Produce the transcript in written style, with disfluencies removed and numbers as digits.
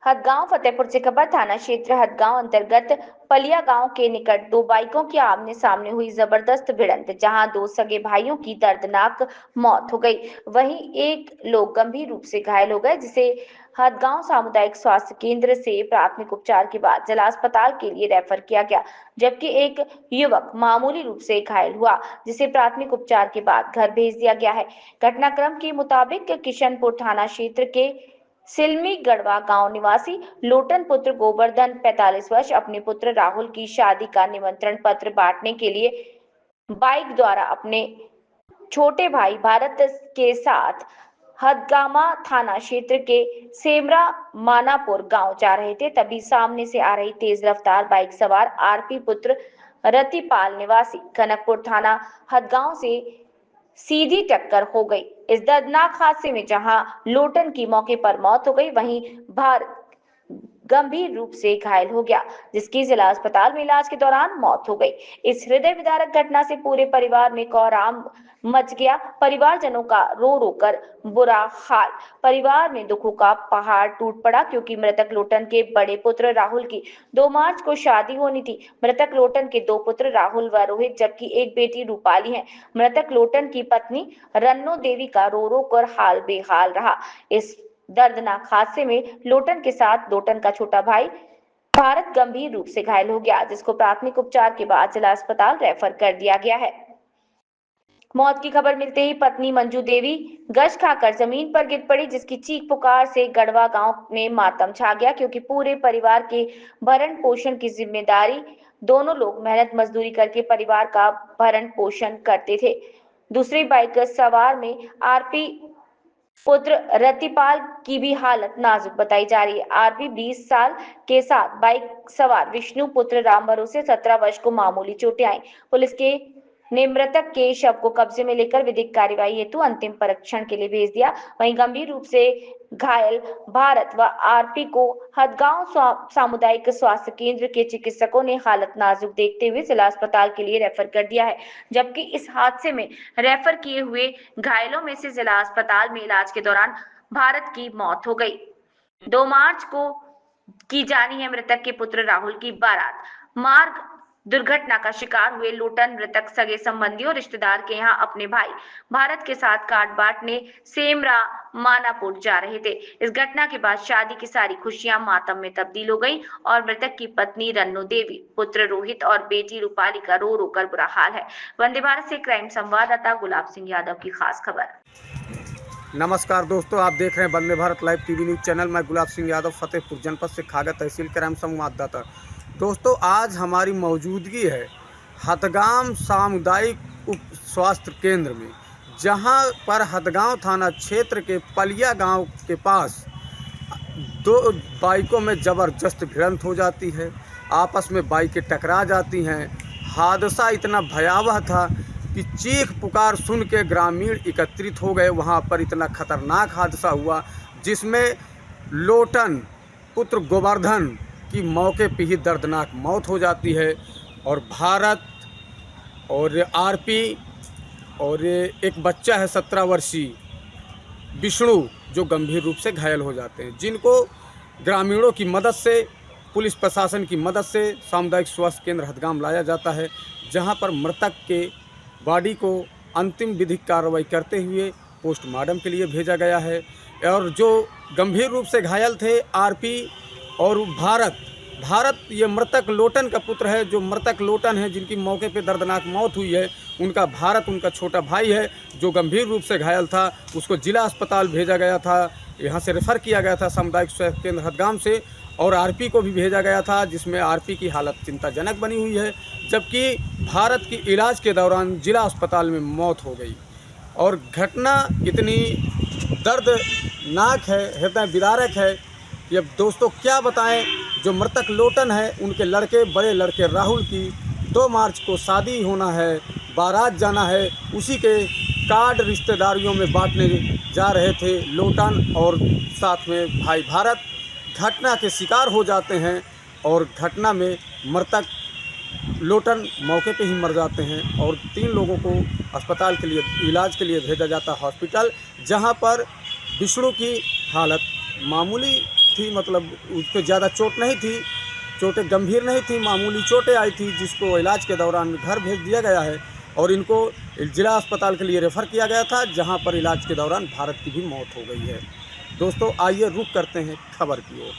हदगांव फतेहपुर से खबर थाना क्षेत्र हदगांव अंतर्गत पलिया गांव के निकट दो बाइकों की आमने सामने हुई जबरदस्त भिड़ंत, जहां दो सगे भाइयों की दर्दनाक मौत हो गई, वहीं एक लोग गंभीर रूप से घायल हो गए, जिसे हदगांव सामुदायिक स्वास्थ्य केंद्र से प्राथमिक उपचार के बाद जिला अस्पताल के लिए रेफर किया गया, जबकि एक युवक मामूली रूप से घायल हुआ, जिसे प्राथमिक उपचार के बाद घर भेज दिया गया है। घटनाक्रम के मुताबिक किशनपुर थाना क्षेत्र के सिलमी गढ़वा गांव निवासी लोटन पुत्र गोवर्धन 45 वर्ष अपने पुत्र राहुल की शादी का निमंत्रण पत्र बांटने के लिए बाइक द्वारा अपने छोटे भाई भारत के साथ हदगामा थाना क्षेत्र के सेमरा मानापुर गांव जा रहे थे, तभी सामने से आ रही तेज रफ्तार बाइक सवार आरपी पुत्र रतिपाल निवासी कनकपुर थाना हदगांव से सीधी टक्कर हो गई। इस दर्दनाक हादसे में जहां लोटन की मौके पर मौत हो गई, वहीं भारत गंभीर रूप से घायल हो गया, जिसकी जिला अस्पताल में इलाज के दौरान मौत हो गई। इस हृदय विदारक घटना से पूरे परिवार में कोहराम मच गया। परिवारजनों का रो रो कर बुरा हाल। परिवार में दुखों का पहाड़ टूट पड़ा, क्योंकि मृतक लोटन के बड़े पुत्र राहुल की 2 मार्च को शादी होनी थी। मृतक लोटन के 2 पुत्र राहुल व रोहित, जबकि एक बेटी रूपाली है। मृतक लोटन की पत्नी रन्नो देवी का रो रो कर हाल बेहाल रहा। इस दर्दनाक हादसे में लोटन के साथ लोटन का छोटा भाई भारत गंभीर रूप से घायल हो गया, जिसको प्राथमिक उपचार के बाद जिला अस्पताल रेफर कर दिया गया है। मौत की खबर मिलते ही पत्नी मंजू देवी गश खाकर जमीन पर गिर पड़ी, जिसकी चीख पुकार से गढ़वा गांव में मातम छा गया, क्योंकि पूरे परिवार के भरण पोषण की जिम्मेदारी दोनों लोग मेहनत मजदूरी करके परिवार का भरण पोषण करते थे। दूसरी बाइक सवार में आरपी पुत्र रतिपाल की भी हालत नाजुक बताई जा रही है। आरपी 20 साल के साथ बाइक सवार विष्णु पुत्र राम भरोसे 17 वर्ष को मामूली चोटें आई। पुलिस ने मृतक के शव को कब्जे में लेकर विधिक कार्यवाही हेतु अंतिम परीक्षण के लिए भेज दिया। वहीं गंभीर रूप से घायल भारत व आरपी को हदगांव सामुदायिक स्वास्थ्य केंद्र के चिकित्सकों ने हालत नाजुक देखते हुए जिला अस्पताल के लिए रेफर कर दिया है, जबकि इस हादसे में रेफर किए हुए घायलों में से जिला अस्पताल में इलाज के दौरान भारत की मौत हो गई। 2 मार्च को की जानी है मृतक के पुत्र राहुल की बारात। मार्ग दुर्घटना का शिकार हुए लोटन मृतक सगे संबंधियों और रिश्तेदार के यहाँ अपने भाई भारत के साथ कार्ड बांटने सेमरा मानापुर जा रहे थे। इस घटना के बाद शादी की सारी खुशियां मातम में तब्दील हो गई और मृतक की पत्नी रन्नो देवी, पुत्र रोहित और बेटी रूपाली का रो रो कर बुरा हाल है। वंदे भारत से क्राइम संवाददाता गुलाब सिंह यादव की खास खबर। नमस्कार दोस्तों, आप देख रहे हैं Vande Bharat live TV news channel. मैं गुलाब सिंह यादव फतेहपुर जनपद से खागा तहसील क्राइम संवाददाता। दोस्तों, आज हमारी मौजूदगी है हदगाम सामुदायिक उप स्वास्थ्य केंद्र में, जहां पर हदगांव थाना क्षेत्र के पलिया गांव के पास 2 बाइकों में ज़बरदस्त भिड़ंत हो जाती है। आपस में बाइकें टकरा जाती हैं। हादसा इतना भयावह था कि चीख पुकार सुन के ग्रामीण एकत्रित हो गए। वहां पर इतना खतरनाक हादसा हुआ, जिसमें लोटन पुत्र गोवर्धन की मौके पे ही दर्दनाक मौत हो जाती है और भारत और आरपी और एक बच्चा है 17 वर्षीय विष्णु जो गंभीर रूप से घायल हो जाते हैं, जिनको ग्रामीणों की मदद से, पुलिस प्रशासन की मदद से सामुदायिक स्वास्थ्य केंद्र हदगाम लाया जाता है, जहां पर मृतक के बॉडी को अंतिम विधिक कार्रवाई करते हुए पोस्टमार्टम के लिए भेजा गया है। और जो गंभीर रूप से घायल थे आरपी और भारत ये मृतक लोटन का पुत्र है। जो मृतक लोटन है, जिनकी मौके पे दर्दनाक मौत हुई है, उनका भारत उनका छोटा भाई है जो गंभीर रूप से घायल था। उसको जिला अस्पताल भेजा गया था, यहाँ से रेफ़र किया गया था सामुदायिक स्वास्थ्य केंद्र हदगाम से, और आरपी को भी भेजा गया था, जिसमें आरपी की हालत चिंताजनक बनी हुई है, जबकि भारत की इलाज के दौरान जिला अस्पताल में मौत हो गई। और घटना इतनी दर्दनाक है, हृदय विदारक है कि अब दोस्तों क्या बताएं। जो मृतक लोटन है, उनके बड़े लड़के राहुल की 2 मार्च को शादी होना है, बारात जाना है, उसी के कार्ड रिश्तेदारियों में बांटने जा रहे थे लोटन और साथ में भाई भारत। घटना के शिकार हो जाते हैं और घटना में मृतक लोटन मौके पे ही मर जाते हैं और 3 लोगों को अस्पताल के लिए इलाज के लिए भेजा जाता है हॉस्पिटल, जहां पर विष्णु की हालत मामूली थी, मतलब उस पर ज़्यादा चोट नहीं थी, चोटें गंभीर नहीं थी, मामूली चोटें आई थी, जिसको इलाज के दौरान घर भेज दिया गया है और इनको जिला अस्पताल के लिए रेफ़र किया गया था, जहां पर इलाज के दौरान भारत की भी मौत हो गई है। दोस्तों आइए रुख करते हैं खबर की ओर।